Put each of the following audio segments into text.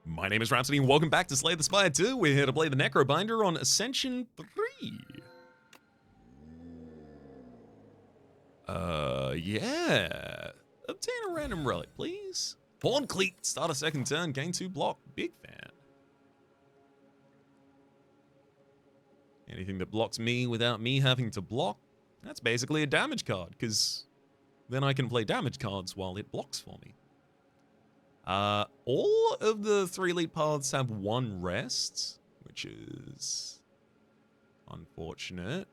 My name is Rhapsody and welcome back to Slay the Spire 2. We're here to play the Necrobinder on Ascension 3. Yeah. Obtain a random relic, please. Horn Cleat, start a second turn, gain 2 block. Big fan. Anything that blocks me without me having to block, that's basically a damage card, because then I can play damage cards while it blocks for me. All of the 3 elite paths have 1 rest, which is unfortunate.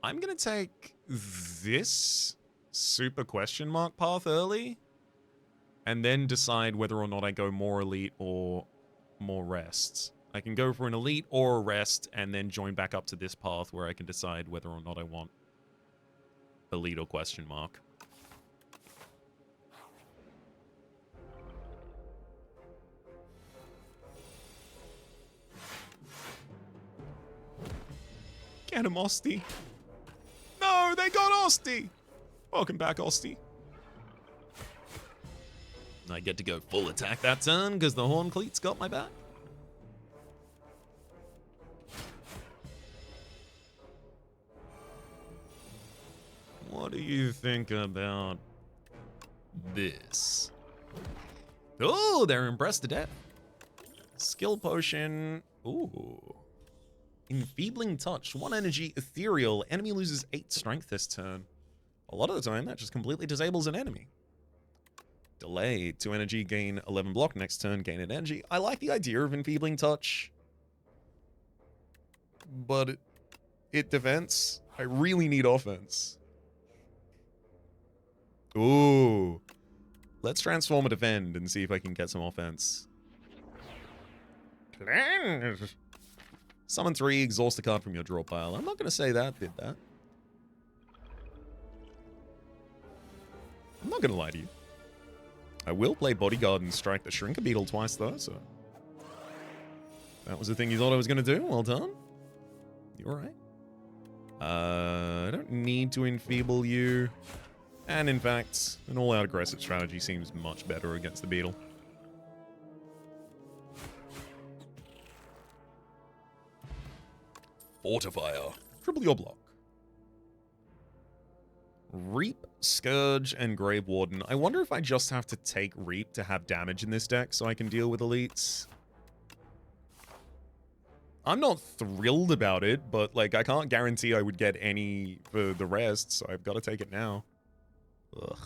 I'm gonna take this super question mark path early, and then decide whether or not I go more elite or more rests. I can go for an elite or a rest, and then join back up to this path where I can decide whether or not I want elite or question mark. Get him, Osty. No, they got Osty. Welcome back, Osty. I get to go full attack that turn because the Horn Cleat's got my back. What do you think about this? Oh, they're impressed to death. Skill potion. Ooh. Enfeebling touch. 1 energy, ethereal. Enemy loses 8 strength this turn. A lot of the time, that just completely disables an enemy. Delay. 2 energy, gain 11 block. Next turn, gain an energy. I like the idea of enfeebling touch. But it defense. I really need offense. Ooh. Let's transform a defend and see if I can get some offense. Cleanse. Summon 3, exhaust a card from your draw pile. I'm not going to say that did that. I'm not going to lie to you. I will play Bodyguard and strike the Shrinker Beetle twice, though, so... That was the thing you thought I was going to do? Well done. You're right. I don't need to enfeeble you. And in fact, an all-out aggressive strategy seems much better against the Beetle. Fortifier. Triple your block. Reap, Scourge, and Grave Warden. I wonder if I just have to take Reap to have damage in this deck so I can deal with elites. I'm not thrilled about it, but like I can't guarantee I would get any for the rest, so I've got to take it now. Ugh.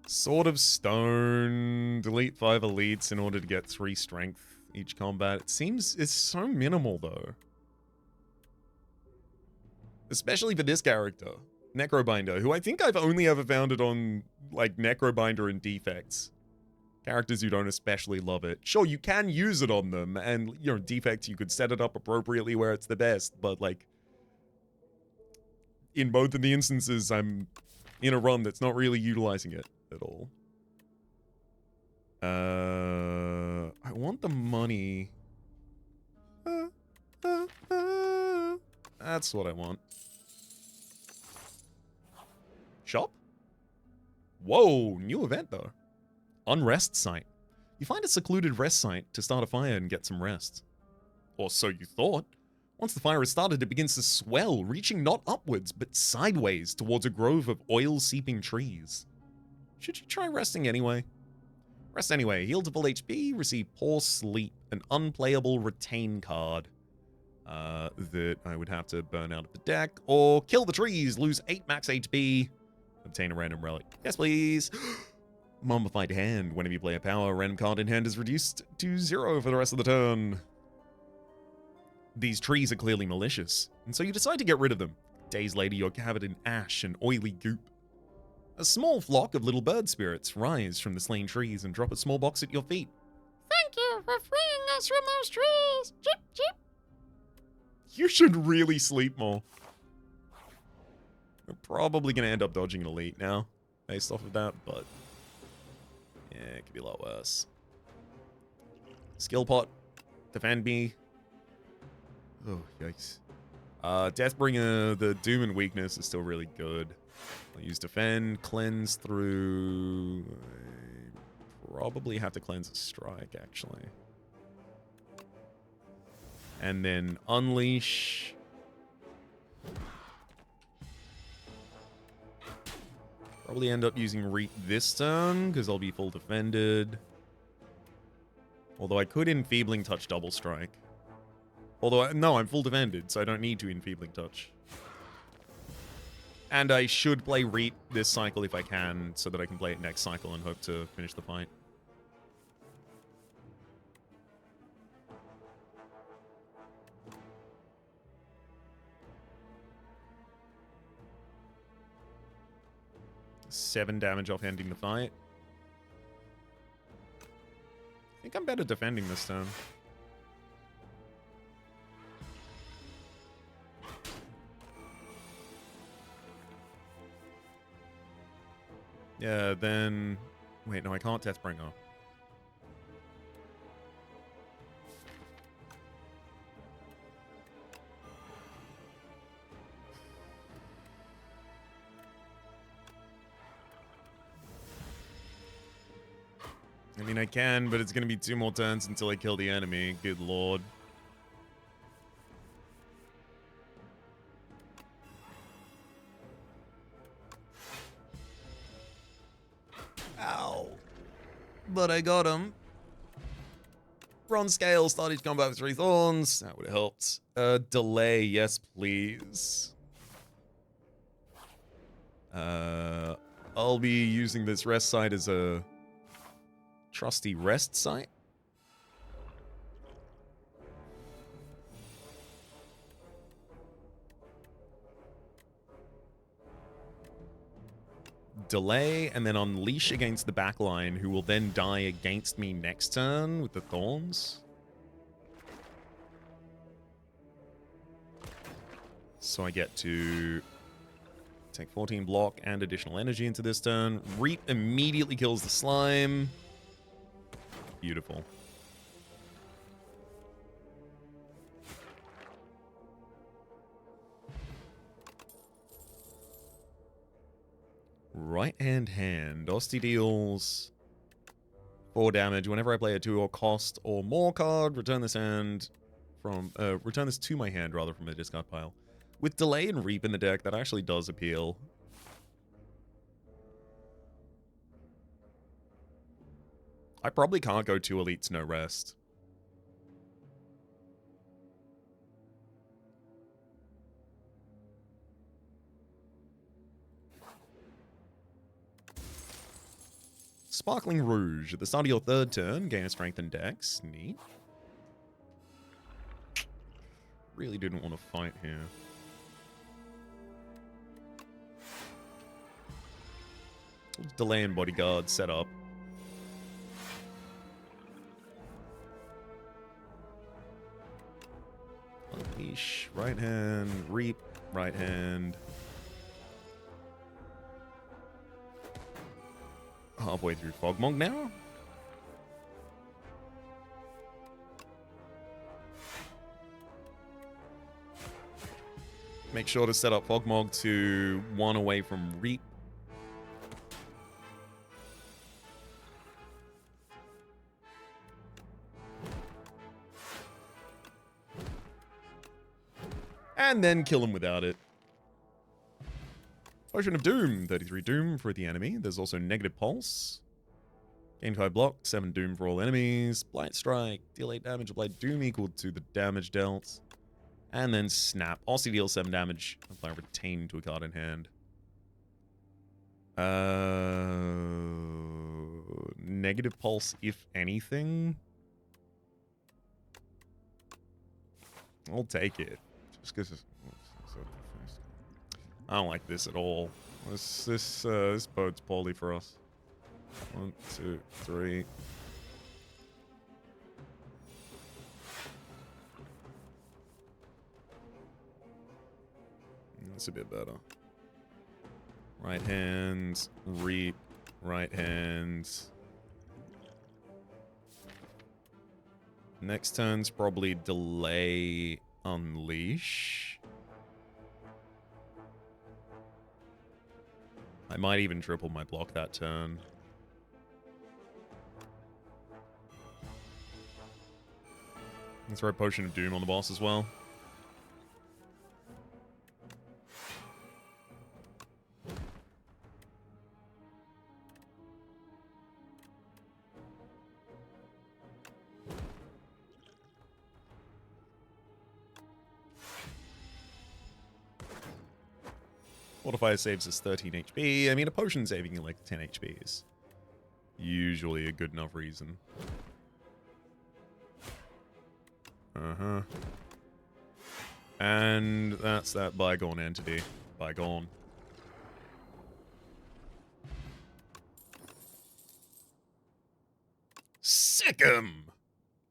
Sword of Stone. Delete 5 elites in order to get 3 strength each combat. It seems it's so minimal though. Especially for this character, Necrobinder, who I think I've only ever found it on like Necrobinder and defects. Characters who don't especially love it. Sure, you can use it on them, and you know, defects you could set it up appropriately where it's the best, but like in both of the instances I'm in a run that's not really utilizing it at all. I want the money. That's what I want. Shop? Whoa, new event though. Unrest site. You find a secluded rest site to start a fire and get some rest. Or so you thought. Once the fire is started, it begins to swell, reaching not upwards, but sideways towards a grove of oil-seeping trees. Should you try resting anyway? Rest anyway. Heal to full HP, receive Poor Sleep, an unplayable retain card that I would have to burn out of the deck, or kill the trees, lose 8 max HP, obtain a random relic. Yes, please. Mummified Hand. Whenever you play a power, a random card in hand is reduced to 0 for the rest of the turn. These trees are clearly malicious, and so you decide to get rid of them. Days later, you're covered in ash and oily goop. A small flock of little bird spirits rise from the slain trees and drop a small box at your feet. Thank you for freeing us from those trees. Chip, chip. You should really sleep more. We're probably going to end up dodging an elite now, based off of that, but yeah, it could be a lot worse. Skill pot. Defend me. Oh, yikes. Deathbringer, the Doom and Weakness is still really good. I'll use defend, cleanse through... I probably have to cleanse a strike, actually. And then unleash. Probably end up using Reap this turn, because I'll be full defended. Although I could Enfeebling Touch double strike. Although, no, I'm full defended, so I don't need to Enfeebling Touch. And I should play Reap this cycle if I can, so that I can play it next cycle and hope to finish the fight. Seven damage off ending the fight. I think I'm better defending this turn. Yeah, then... Wait, no, I can't Deathbringer. I mean, I can, but it's going to be 2 more turns until I kill the enemy. Good lord. Ow. But I got him. Bronze scale, started combat with 3 thorns. That would have helped. Delay, yes, please. I'll be using this rest site as a trusty rest site. Delay, and then unleash against the backline, who will then die against me next turn with the thorns. So I get to take 14 block and additional energy into this turn. Reap immediately kills the slime. Beautiful. Right hand. Osti deals 4 damage. Whenever I play a 2 or cost or more card, return this to my hand rather from the discard pile. With delay and reap in the deck, that actually does appeal. I probably can't go 2 elites no rest. Sparkling Rouge. At the start of your 3rd turn, gain a strength and dex. Neat. Really didn't want to fight here. Delay and bodyguard set up. Unleash, right hand, reap, right hand. Halfway through Fogmog now. Make sure to set up Fogmog to 1 away from reap. And then kill him without it. Potion of Doom. 33 Doom for the enemy. There's also Negative Pulse. Gain 5 block. 7 Doom for all enemies. Blight Strike. Deal 8 damage. Apply Doom equal to the damage dealt. And then Snap. Also deals 7 damage. Apply Retain to a card in hand. Negative Pulse, if anything. I'll take it. Just because I don't like this at all. This bodes poorly for us. 1, 2, 3. That's a bit better. Right hand, reap, right hand. Next turn's probably delay, unleash. I might even triple my block that turn. Let's throw Potion of Doom on the boss as well. Fortifier saves us 13 HP. I mean, a potion saving you like 10 HP is usually a good enough reason. Uh-huh. And that's that bygone entity. Bygone. Sick 'em!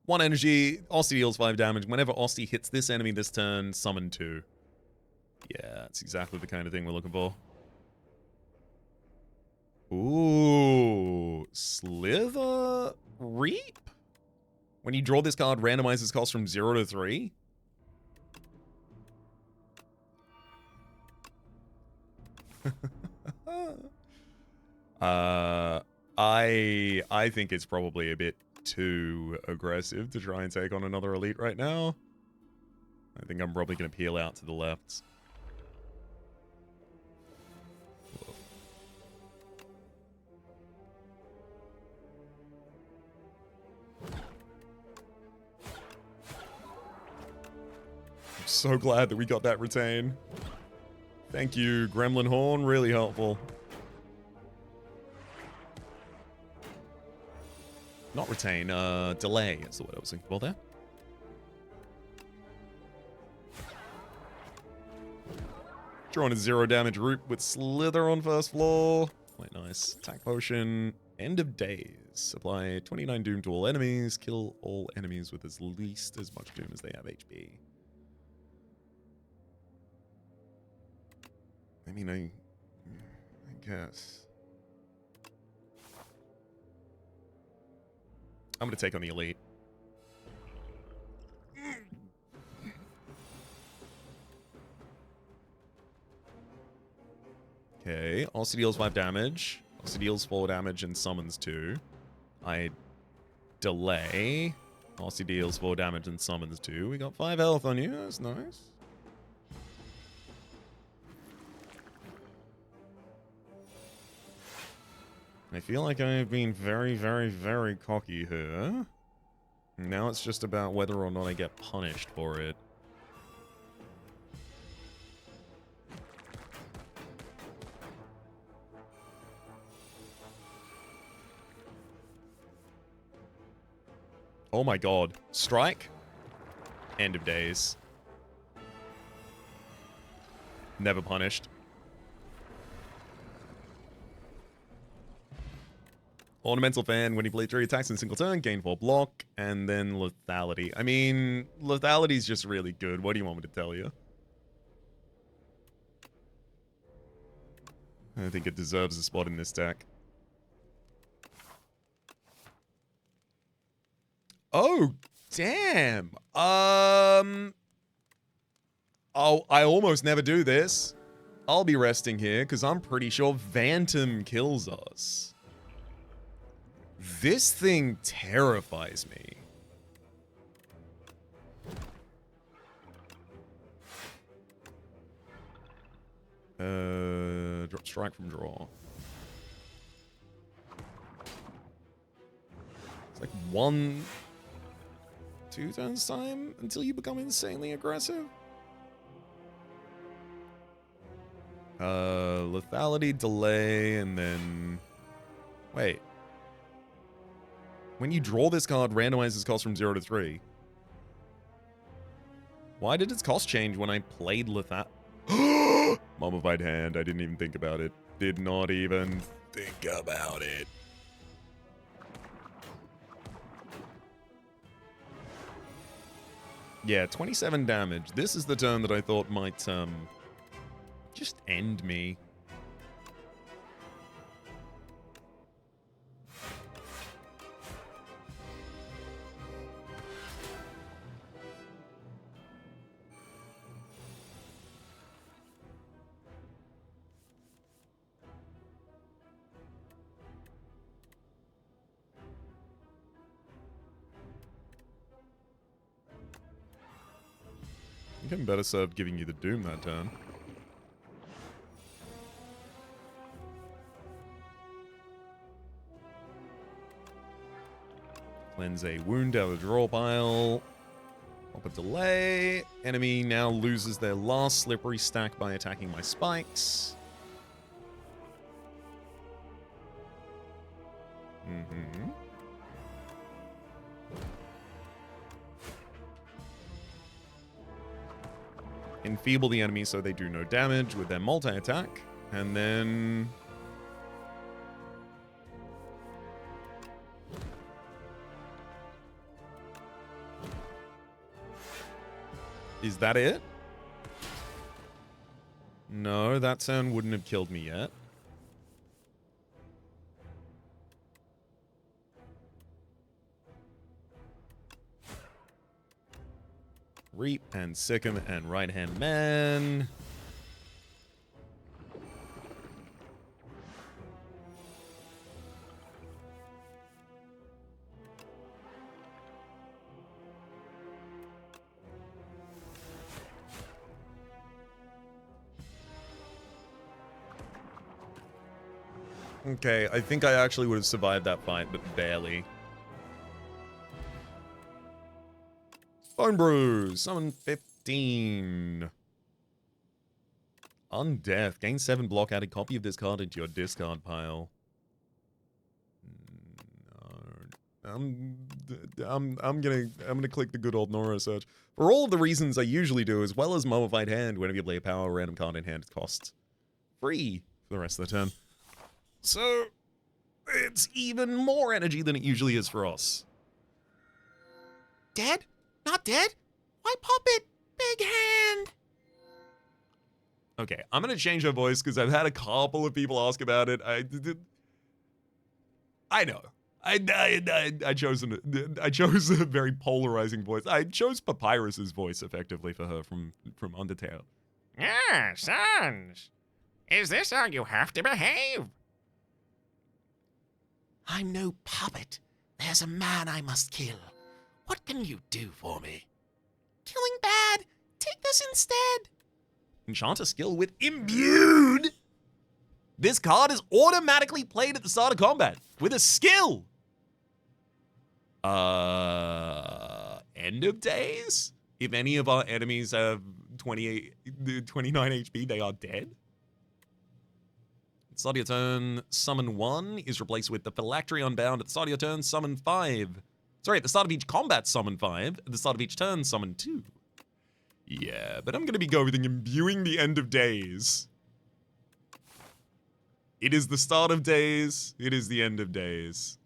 1 energy, Osty deals 5 damage. Whenever Osty hits this enemy this turn, summon 2. Yeah, that's exactly the kind of thing we're looking for. Ooh, Slither Reap? When you draw this card, randomizes cost from 0 to 3. I think it's probably a bit too aggressive to try and take on another elite right now. I think I'm probably going to peel out to the left. I'm so glad that we got that retain. Thank you, Gremlin Horn. Really helpful. Not retain, delay is the word I was looking for there. Drawing a 0 damage root with Slither on first floor. Quite nice. Attack potion. End of days. Apply 29 doom to all enemies. Kill all enemies with at least as much doom as they have HP. I mean, I guess. I'm going to take on the elite. Okay, also deals 5 damage. Also deals 4 damage and summons 2. I delay. Also deals 4 damage and summons 2. We got 5 health on you. That's nice. I feel like I've been very, very, very cocky here. Now it's just about whether or not I get punished for it. Oh my god. Strike? End of days. Never punished. Ornamental Fan, when you play 3 attacks in a single turn, gain 4 block, and then Lethality. I mean, Lethality's just really good. What do you want me to tell you? I think it deserves a spot in this deck. Oh, damn. Oh, I almost never do this. I'll be resting here, because I'm pretty sure Phantom kills us. This thing terrifies me. Drop strike from draw. It's like 1, 2 turns time until you become insanely aggressive. Lethality, delay, and then... Wait. When you draw this card, randomizes cost from 0 to 3. Why did its cost change when I played Lethality? Mummified Hand. I didn't even think about it. Did not even think about it. Yeah, 27 damage. This is the turn that I thought might, just end me. think I'm better served giving you the Doom that turn. Cleanse a wound out of the draw pile. Pop a delay. Enemy now loses their last slippery stack by attacking my spikes. Mm-hmm. Enfeeble the enemy so they do no damage with their multi-attack. And then... is that it? No, that turn wouldn't have killed me yet. Reap and Sick'em and Right Hand Man. Okay, I think I actually would have survived that fight, but barely. Bone Brew, summon 15. Undeath, gain 7 block, add a copy of this card into your discard pile. No, I'm gonna click the good old Nora search. For all of the reasons I usually do, as well as Mummified Hand, whenever you play a power random card in hand, it costs free for the rest of the turn. So, it's even more energy than it usually is for us. Dead? Not dead? Why pop it? Big hand! Okay, I'm gonna change her voice because I've had a couple of people ask about it. I know. I chose a very polarizing voice. I chose Papyrus's voice effectively for her from Undertale. Ah, sons. Is this how you have to behave? I'm no puppet. There's a man I must kill. What can you do for me? Killing bad. Take this instead. Enchant a skill with Imbued. This card is automatically played at the start of combat with a skill. End of days? If any of our enemies have 29 HP, they are dead. Start of your turn, summon 1 is replaced with the Phylactery Unbound. At the start of your turn, summon 5. Sorry, at the start of each combat, summon 5. At the start of each turn, summon 2. Yeah, but I'm going to be going with imbuing the end of days. It is the start of days. It is the end of days.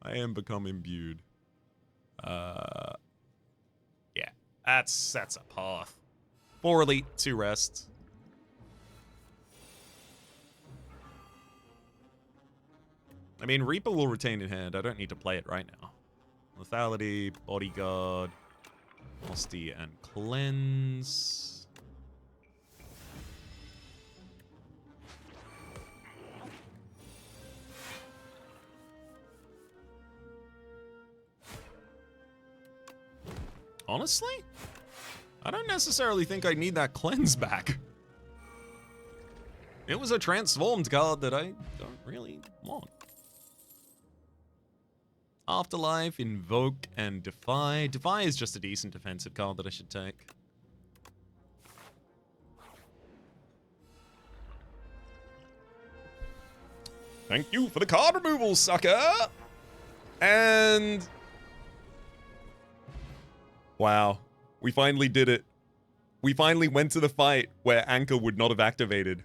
I am become imbued. Yeah, that's a path. 4 elite, 2 rest. I mean, Reaper will retain in hand. I don't need to play it right now. Lethality, Bodyguard, Musty, and Cleanse. Honestly, I don't necessarily think I need that Cleanse back. It was a transformed card that I don't really want. Afterlife, Invoke, and Defy. Defy is just a decent defensive card that I should take. Thank you for the card removal, sucker! And... wow. We finally did it. We finally went to the fight where Anchor would not have activated.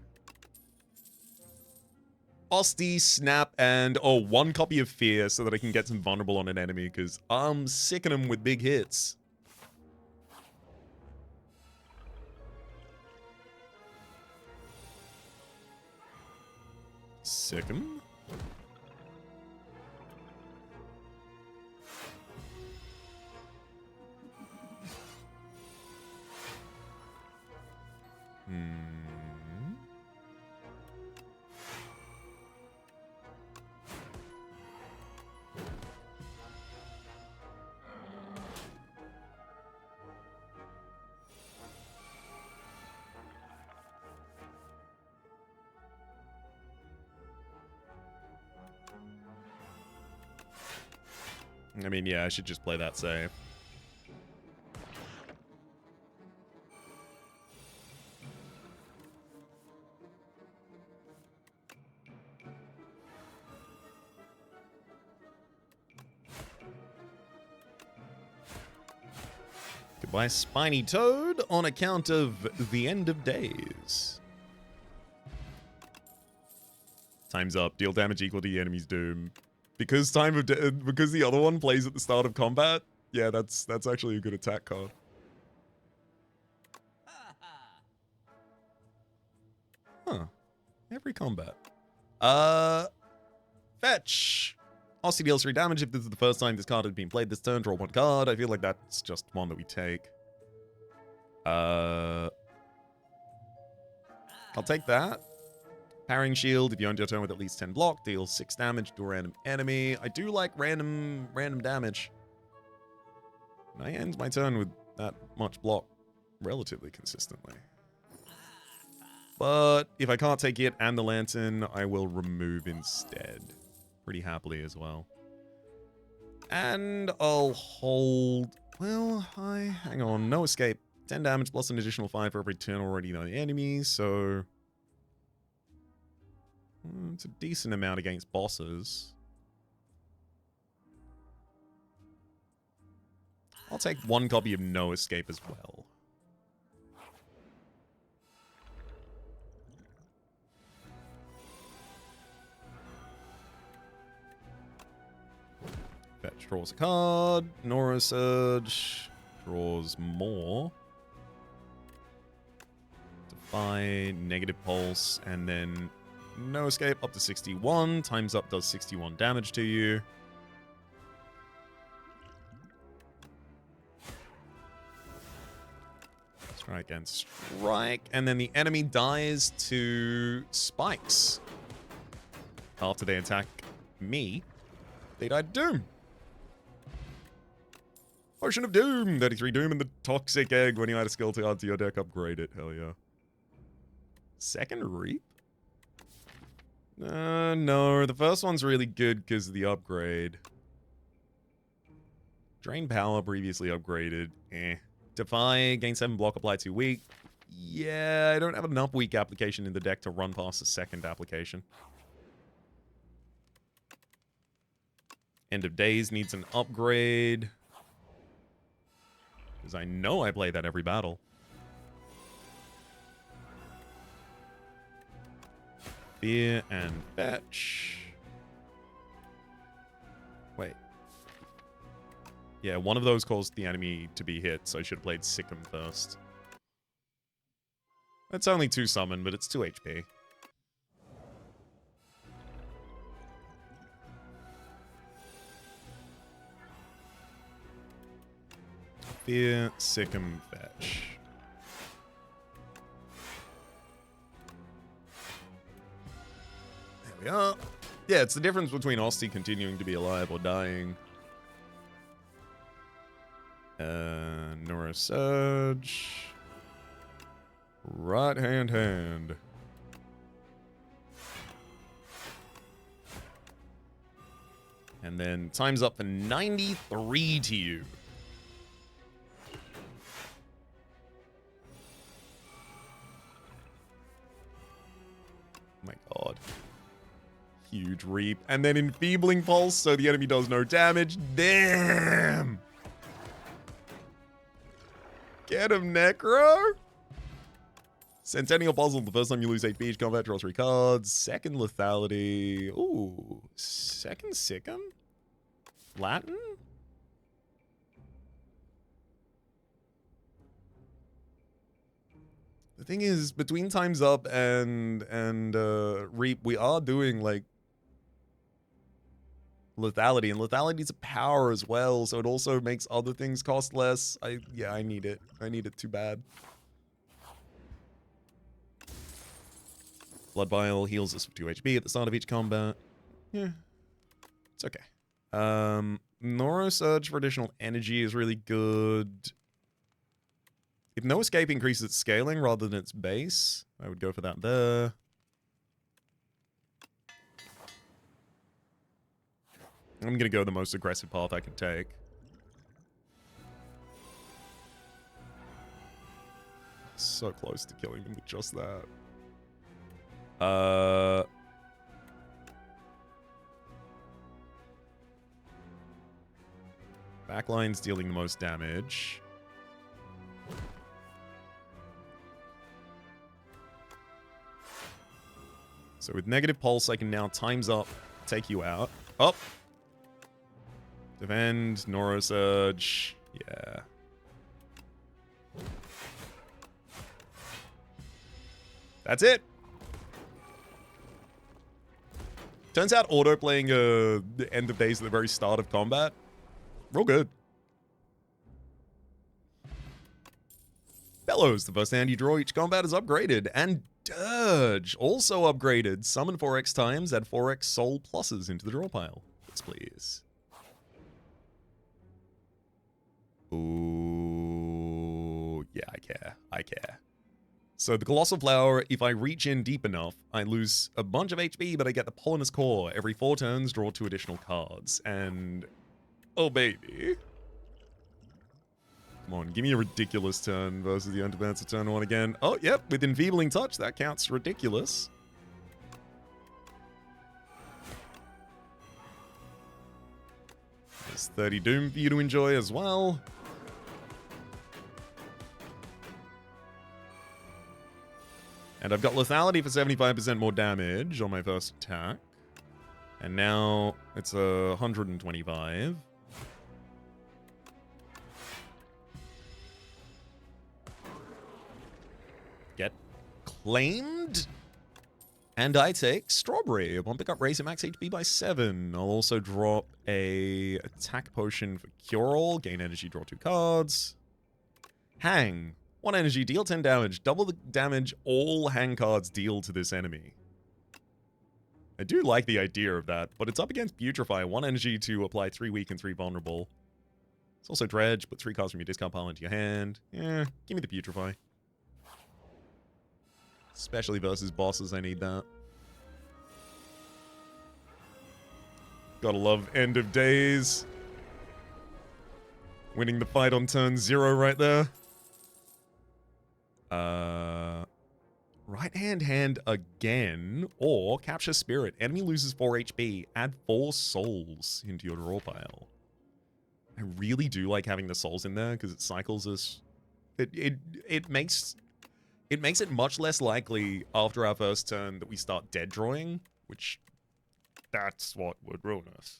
Osty, Snap, and 1 copy of Fear so that I can get some vulnerable on an enemy because I'm sicking them with big hits. Sick 'em. I mean, yeah, I should just play that safe. Goodbye, Spiny Toad, on account of the end of days. Time's up. Deal damage equal to the enemy's doom. Because because the other one plays at the start of combat. Yeah, that's actually a good attack card. Huh. Every combat. Fetch. Aussie deals 3 damage if this is the first time this card has been played this turn. Draw 1 card. I feel like that's just one that we take. I'll take that. Parrying shield. If you end your turn with at least 10 block, deals 6 damage to a random enemy. I do like random damage. And I end my turn with that much block relatively consistently. But if I can't take it and the lantern, I will remove instead. Pretty happily as well. And I'll hold... Well, hang on. No escape. 10 damage plus an additional 5 for every turn already on the enemy, so... It's a decent amount against bosses. I'll take 1 copy of No Escape as well. Fetch draws a card. Nora Surge draws more. Defy, negative pulse, and then No Escape up to 61. Time's up does 61 damage to you. Strike and strike. And then the enemy dies to spikes. After they attack me, they die to Doom. Potion of Doom. 33 Doom and the Toxic Egg. When you add a skill card to your deck, upgrade it. Hell yeah. Second Reap? No. The first one's really good because of the upgrade. Drain Power, previously upgraded. Defy, gain 7 block, apply 2 weak. Yeah, I don't have enough weak application in the deck to run past the second application. End of Days needs an upgrade. Because I know I play that every battle. Fear and Fetch. Wait. Yeah, one of those caused the enemy to be hit, so I should have played Sikkim first. It's only 2 summon, but it's 2 HP. Fear, Sikkim, Fetch. There we are. Yeah, it's the difference between Osty continuing to be alive or dying. Nora Surge. Right hand. And then time's up for 93 to you. Oh my god. Huge Reap. And then Enfeebling Pulse, so the enemy does no damage. Damn! Get him, Necro! Centennial Puzzle. The first time you lose HP each combat, draw 3 cards. Second Lethality. Ooh. Second Sikkim? Latin? The thing is, between Time's Up and Reap, we are doing, like, Lethality, and Lethality's a power as well, so it also makes other things cost less. Yeah, I need it. I need it too bad. Blood Vial heals us for 2 HP at the start of each combat. Yeah. It's okay. Noro Surge for additional energy is really good. If No Escape increases its scaling rather than its base, I would go for that there. I'm going to go the most aggressive path I can take. So close to killing them with just that. Backline's dealing the most damage. So with negative pulse, I can now times up, take you out. Up. Defend, Neurosurge. Yeah. That's it. Turns out auto-playing the end of days at the very start of combat, real good. Bellows, the first hand you draw each combat is upgraded. And Dirge, also upgraded. Summon 4x times, add 4x soul pluses into the draw pile. Yes, please. Ooh, yeah, I care. I care. So the Colossal Flower, if I reach in deep enough, I lose a bunch of HP, but I get the Polynous Core. Every 4 turns, draw 2 additional cards. And... oh, baby. Come on, give me a ridiculous turn versus the Underbancer turn 1 again. Oh, yep, with Enfeebling Touch, that counts ridiculous. There's 30 Doom for you to enjoy as well. And I've got Lethality for 75% more damage on my first attack. And now it's 125. Get claimed. And I take Strawberry. Upon pickup, raise it max HP by 7. I'll also drop a attack potion for Cure All. Gain energy, draw 2 cards. Hang. 1 energy, deal 10 damage. Double the damage all hang cards deal to this enemy. I do like the idea of that, but it's up against Putrefy. 1 energy to apply 3 weak and 3 vulnerable. It's also Dredge, put 3 cards from your discard pile into your hand. Yeah, give me the Putrefy. Especially versus bosses, I need that. Gotta love End of Days. Winning the fight on turn 0 right there. Right hand again, or Capture Spirit. Enemy loses 4 HP, add 4 souls into your draw pile. I really do like having the souls in there because it cycles us. It makes it much less likely after our first turn that we start dead drawing, which that's what would ruin us.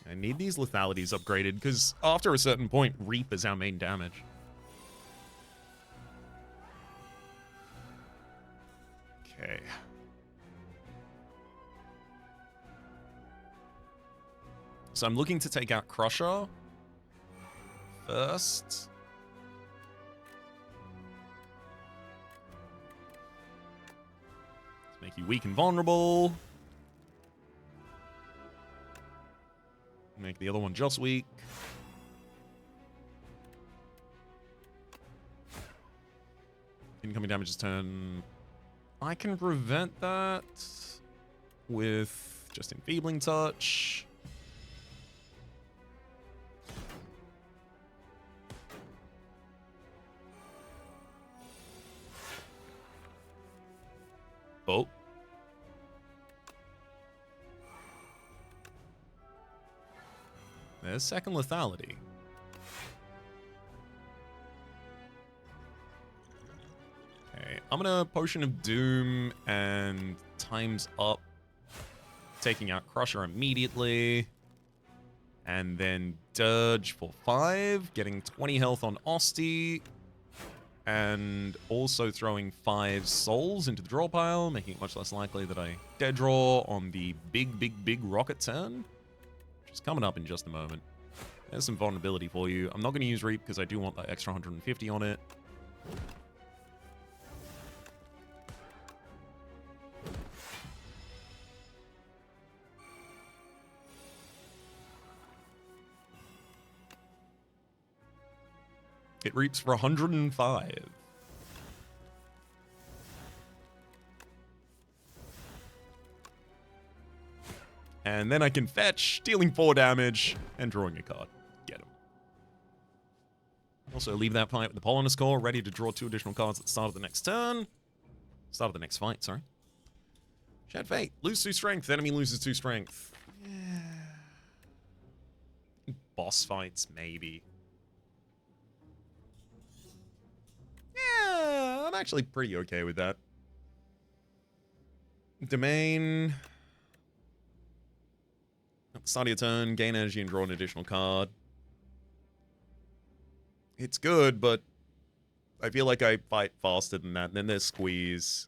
I need these lethalities upgraded, because after a certain point, Reap is our main damage. Okay. So I'm looking to take out Crusher first. Let's make you weak and vulnerable. Make the other one just weak. Incoming damage this turn. I can prevent that with just Enfeebling Touch. Oh. There's second lethality. Okay, I'm gonna Potion of Doom and times up, taking out Crusher immediately. And then Dirge for 5, getting 20 health on Osti. And also throwing 5 souls into the draw pile, making it much less likely that I dead draw on the big rocket turn. It's coming up in just a moment. There's some vulnerability for you. I'm not going to use Reap because I do want that extra 150 on it. It Reaps for 105. And then I can fetch, dealing 4 damage, and drawing a card. Get him. Also, leave that fight with the Polonus Core, ready to draw 2 additional cards at the start of the next turn. Start of the next fight, sorry. Shed Fate. Lose 2 strength. Enemy loses 2 strength. Yeah. Boss fights, maybe. Yeah, I'm actually pretty okay with that. Domain. At the start of your turn, gain energy and draw an additional card. It's good, but I feel like I fight faster than that. And then there's Squeeze.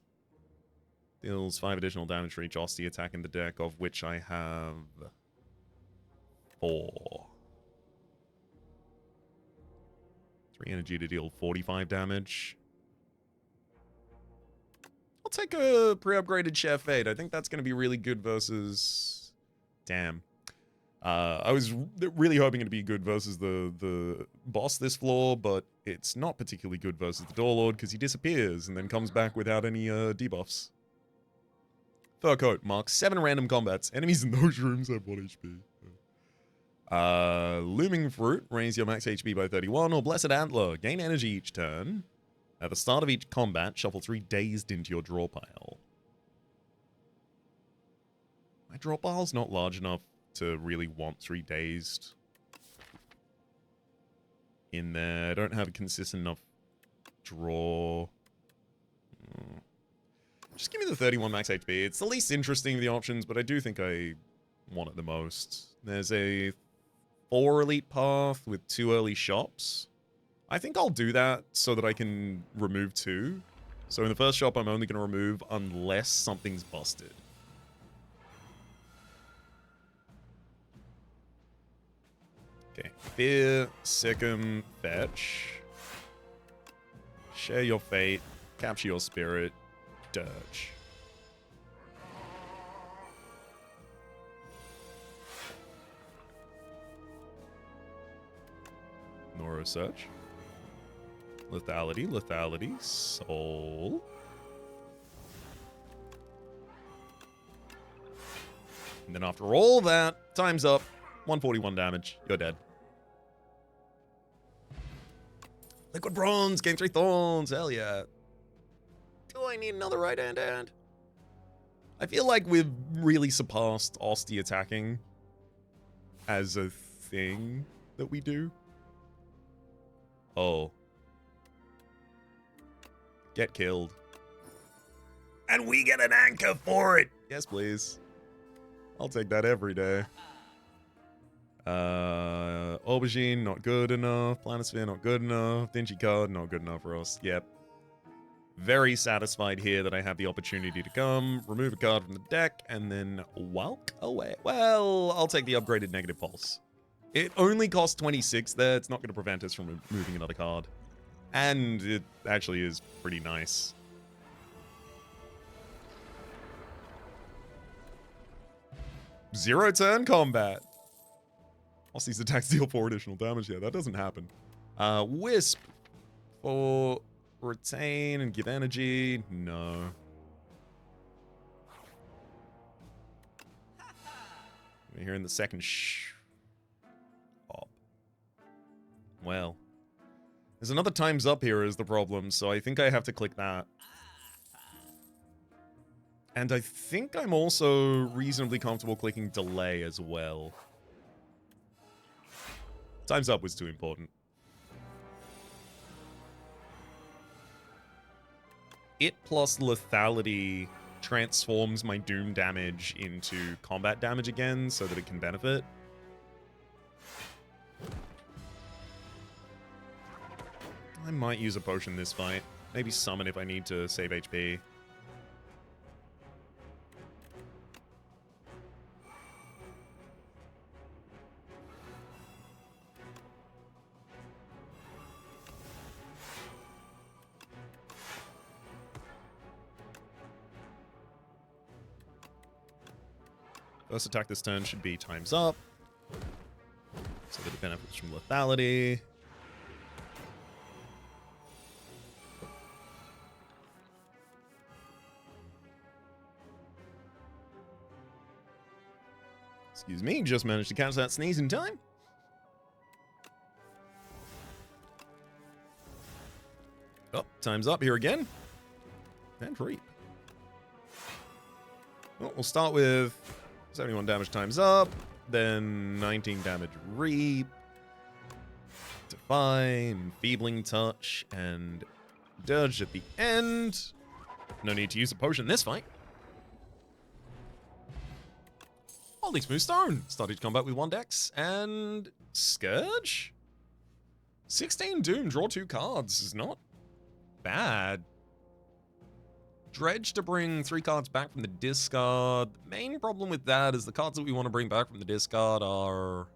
Deals 5 additional damage for each Osty attack in the deck, of which I have 4. 3 energy to deal 45 damage. I'll take a pre-upgraded Chef Fate. I think that's going to be really good versus... Damn. I was really hoping it'd be good versus the boss this floor, but it's not particularly good versus the Door Lord because he disappears and then comes back without any debuffs. Fur Coat marks 7 random combats. Enemies in those rooms have 1 HP. Looming Fruit, raise your max HP by 31, or Blessed Antler, gain energy each turn. At the start of each combat, shuffle 3 Dazed into your draw pile. My draw pile's not large enough to really want 3 Dazed in there. I don't have a consistent enough draw. Just give me the 31 max HP. It's the least interesting of the options, but I do think I want it the most. There's a 4 elite path with 2 early shops. I think I'll do that so that I can remove 2. So in the first shop, I'm only going to remove unless something's busted. Okay. Fear, Sikkim, Fetch. Share your fate. Capture your spirit. Dirge. Noro Search. Lethality, Lethality, Soul. And then after all that, time's up. 141 damage. You're dead. Liquid Bronze, gain 3 Thorns. Hell yeah. Do I need another right-hand hand? I feel like we've really surpassed Osty attacking as a thing that we do. Oh. Get killed. And we get an anchor for it! Yes, please. I'll take that every day. Aubergine, not good enough. Planisphere, not good enough. Dingy card, not good enough for us. Yep. Very satisfied here that I have the opportunity to come, remove a card from the deck, and then walk away. Well, I'll take the upgraded negative pulse. It only costs 26 there. It's not going to prevent us from moving another card. And it actually is pretty nice. Zero turn combat. Osty's attacks deal 4 additional damage. Yeah, that doesn't happen. Wisp for retain and give energy. No. We're here in the second Well. There's another time's up here is the problem, so I think I have to click that. And I think I'm also reasonably comfortable clicking delay as well. Time's up was too important. It plus lethality transforms my doom damage into combat damage again so that it can benefit. I might use a potion this fight. Maybe summon if I need to save HP. First attack this turn should be time's up. So that it benefits from lethality. Excuse me, just managed to catch that sneeze in time. Oh, time's up here again. And reap. Well, we'll start with 71 damage times up, then 19 damage reap, Defy, Enfeebling Touch, and Dirge at the end. No need to use a potion this fight. Holy smooth stone. Started combat with 1 dex, and Scourge? 16 Doom, draw 2 cards is not bad. Dredge to bring 3 cards back from the discard. The main problem with that is the cards that we want to bring back from the discard are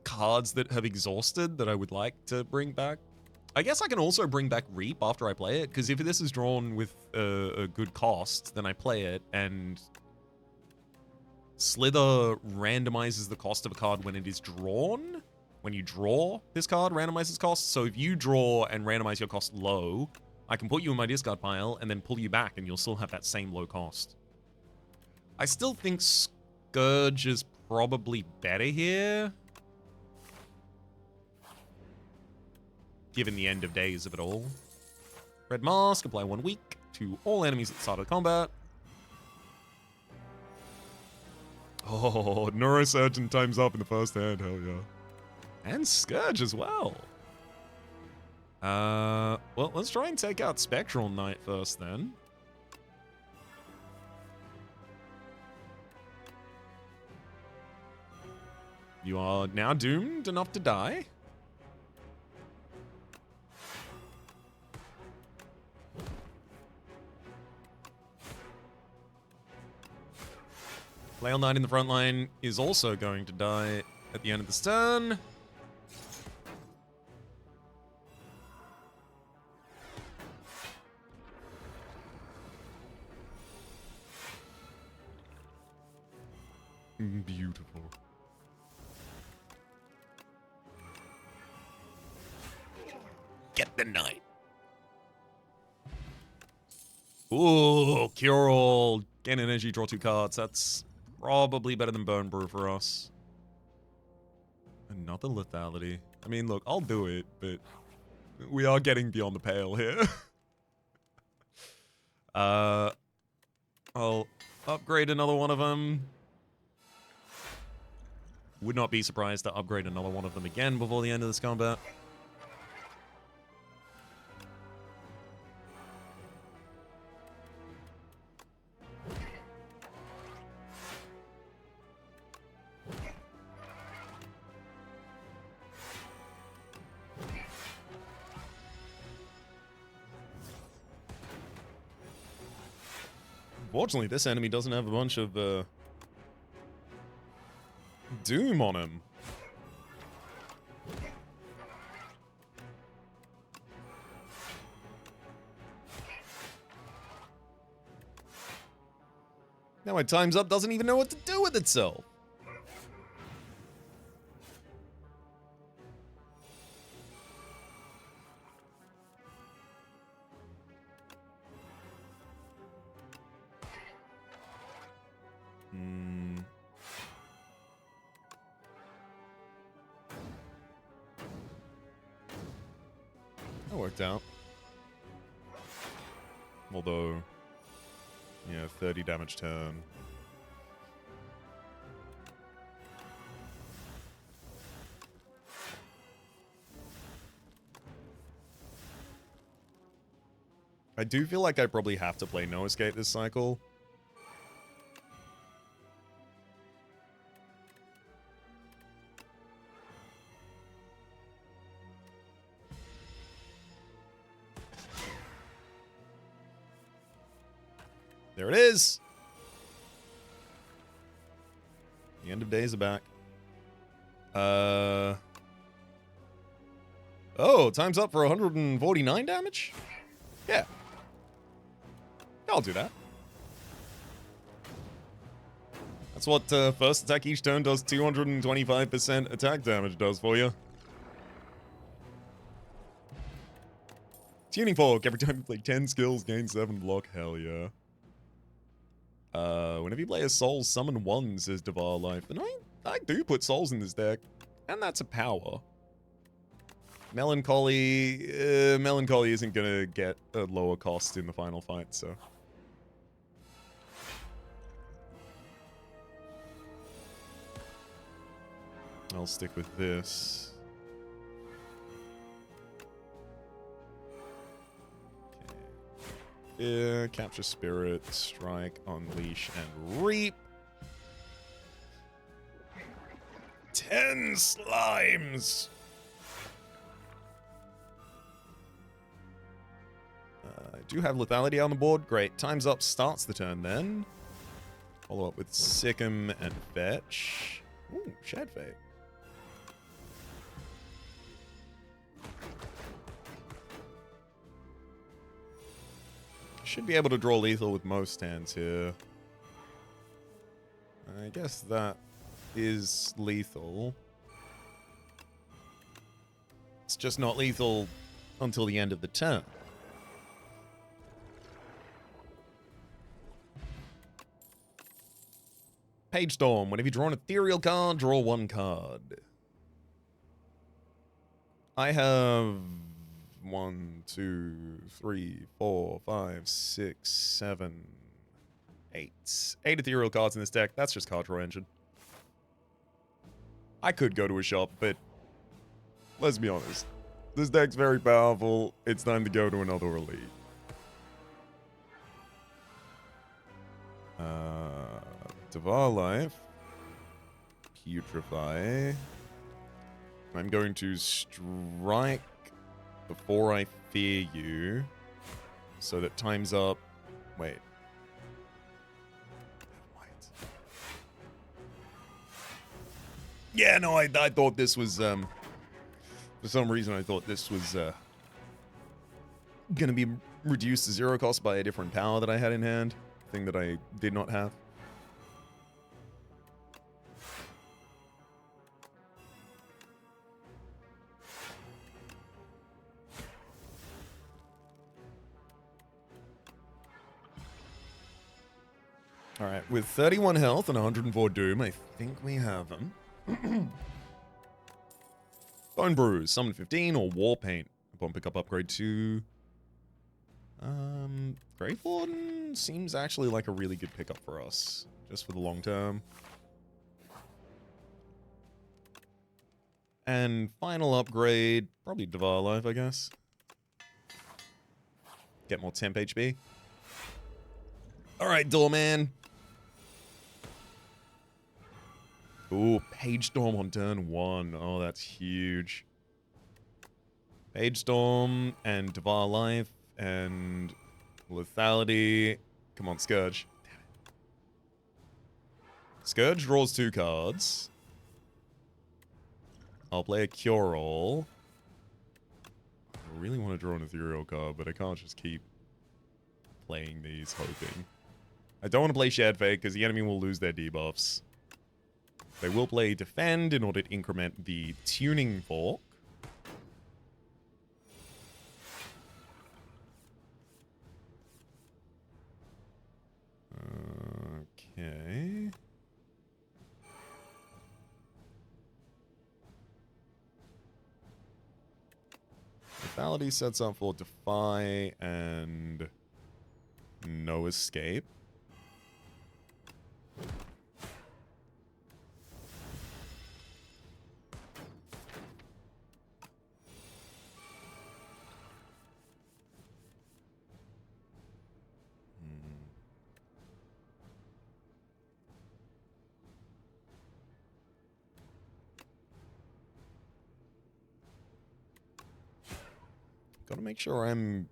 cards that have exhausted that I would like to bring back. I guess I can also bring back Reap after I play it, because if this is drawn with a good cost, then I play it, and Slither randomizes the cost of a card when it is drawn. When you draw this card, randomizes cost. So if you draw and randomize your cost low, I can put you in my discard pile and then pull you back, and you'll still have that same low cost. I still think Scourge is probably better here, given the end of days of it all. Red Mask, apply 1 week to all enemies at the start of combat. Oh, Neurosurgeon times up in the first hand, hell yeah. And Scourge as well. Well, let's try and take out Spectral Knight first then. You are now doomed enough to die. Flail Knight in the front line is also going to die at the end of this turn. Beautiful. Get the knight. Ooh, Cure All. Gain energy, draw 2 cards. That's probably better than Burn Brew for us. Another lethality. I mean, look, I'll do it, but we are getting beyond the pale here. I'll upgrade another one of them. Would not be surprised to upgrade another one of them again before the end of this combat. Fortunately, this enemy doesn't have a bunch of Doom on him. Now my time's up doesn't even know what to do with itself. That worked out. Although, yeah, 30 damage turn. I do feel like I probably have to play No Escape this cycle. There it is! The end of days are back. Oh, time's up for 149 damage? Yeah. I'll do that. That's what first attack each turn does 225% attack damage does for you. Tuning Fork, every time you play 10 skills, gain 7 block. Hell yeah. Whenever you play a soul, summon one, says Devar Life. And I do put souls in this deck. And that's a power. Melancholy isn't gonna get a lower cost in the final fight, so. I'll stick with this. Okay. Yeah, capture spirit, strike, unleash, and reap. 10 slimes! I do have lethality on the board. Great. Time's up. Starts the turn then. Follow up with Sick'em and Fetch. Ooh, Shed Fate. Should be able to draw lethal with most hands here. I guess that is lethal. It's just not lethal until the end of the turn. Page Storm. Whenever you draw an ethereal card, draw one card. I have 1, 2, 3, 4, 5, 6, 7, 8. 8 ethereal cards in this deck. That's just card draw engine. I could go to a shop, but let's be honest. This deck's very powerful. It's time to go to another elite. Devar Life. Putrefy. I'm going to strike before I fear you. So that time's up. Wait. Yeah, no, I thought this was, for some reason I thought this was, gonna be reduced to 0 cost by a different power that I had in hand. Thing that I did not have. Alright, with 31 health and 104 doom, I think we have him. Bone Bruise, summon 15, or War Paint. Upon pickup upgrade to... Grave Warden seems actually like a really good pickup for us. Just for the long term. And final upgrade, probably Devar Life, I guess. Get more temp HP. Alright, Doorman. Ooh, Page Storm on turn 1. Oh, that's huge. Page Storm and Devar Life and lethality. Come on, Scourge. Damn it. Scourge draws 2 cards. I'll play a Cure All. I really want to draw an ethereal card, but I can't just keep playing these hoping. I don't want to play Shared Fate because the enemy will lose their debuffs. They will play Defend in order to increment the Tuning Fork. Okay. Lethality sets up for Defy and No Escape. Gotta make sure I'm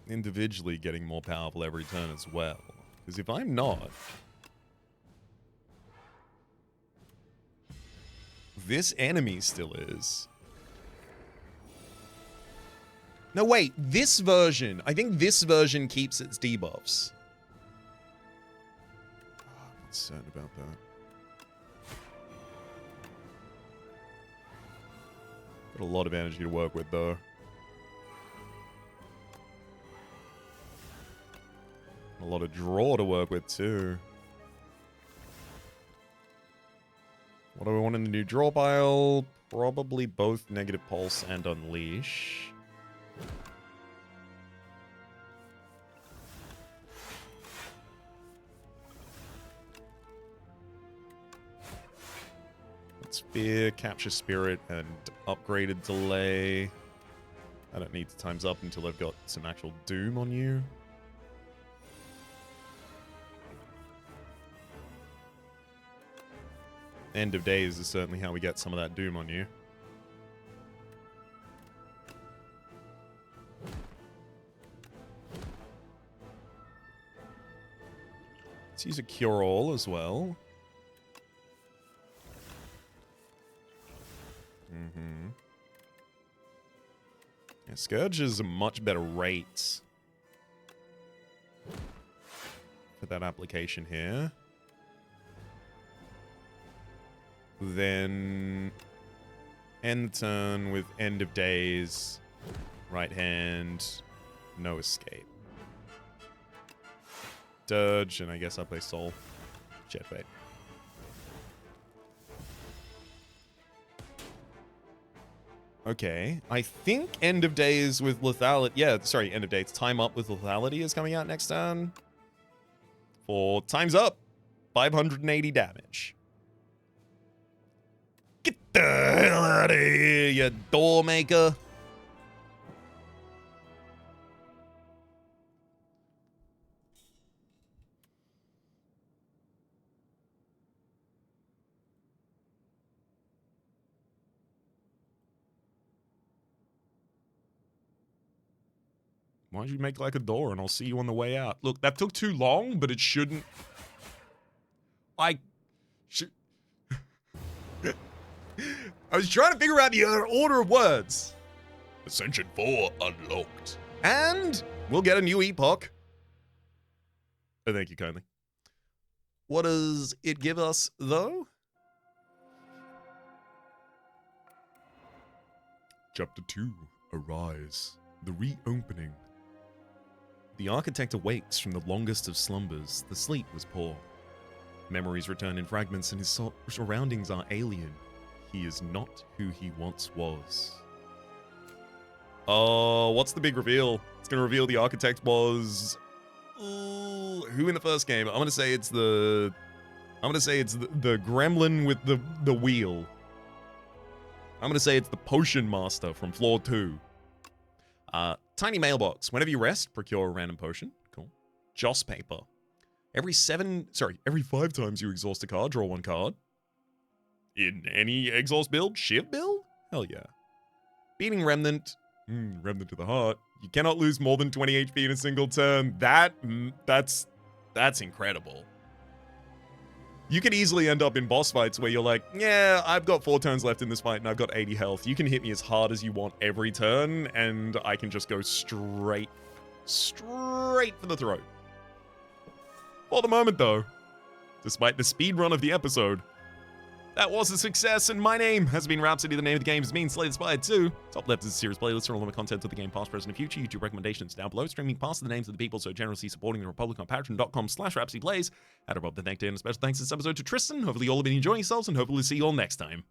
individually getting more powerful every turn as well. Because if I'm not, this enemy still is. No, wait, this version. I think this version keeps its debuffs. Oh, I'm not certain about that. Got a lot of energy to work with, though. A lot of draw to work with, too. What do we want in the new draw pile? Probably both Negative Pulse and Unleash. Spear, Capture Spirit, and Upgraded Delay. I don't need to times up until I've got some actual Doom on you. End of Days is certainly how we get some of that Doom on you. Let's use a Cure All as well. Yeah, Scourge is a much better rate for that application here. Then end the turn with End of Days, right hand, no escape. Dirge, and I guess I play Soul. Jet Fate. Okay, I think End of Days with Lethality... Yeah, sorry, End of Days. Time Up with Lethality is coming out next turn. For Time's Up. 580 damage. Get the hell out of here, you door maker. Why don't you make like a door and I'll see you on the way out? Look, that took too long, but it shouldn't... I was trying to figure out the order of words. Ascension 4 unlocked. And we'll get a new epoch. Oh, thank you kindly. What does it give us, though? Chapter 2, Arise. The Reopening. The architect awakes from the longest of slumbers. The sleep was poor. Memories return in fragments and his surroundings are alien. He is not who he once was. Oh, what's the big reveal? It's going to reveal the architect was... who in the first game? I'm going to say it's the... the gremlin with the wheel. I'm going to say it's the potion master from floor 2. Tiny mailbox. Whenever you rest, procure a random potion. Cool. Joss paper. Every 5 times you exhaust a card, draw 1 card. In any exhaust build? Shiv build? Hell yeah. Beating Remnant. Remnant to the heart. You cannot lose more than 20 HP in a single turn. That's incredible. You could easily end up in boss fights where you're like, yeah, I've got 4 turns left in this fight and I've got 80 health. You can hit me as hard as you want every turn and I can just go straight for the throat. For the moment, though, despite the speed run of the episode, that was a success, and my name has been Rhapsody. The name of the game is me, Slay the Spire 2. Top left is a series playlist for all of the content of the game, past, present, and future. YouTube recommendations down below. Streaming past the names of the people so generously supporting the Republic on patreon.com/RhapsodyPlays. Add a Rob the Thank Day, and a special thanks this episode to Tristan. Hopefully you all have been enjoying yourselves, and hopefully see you all next time.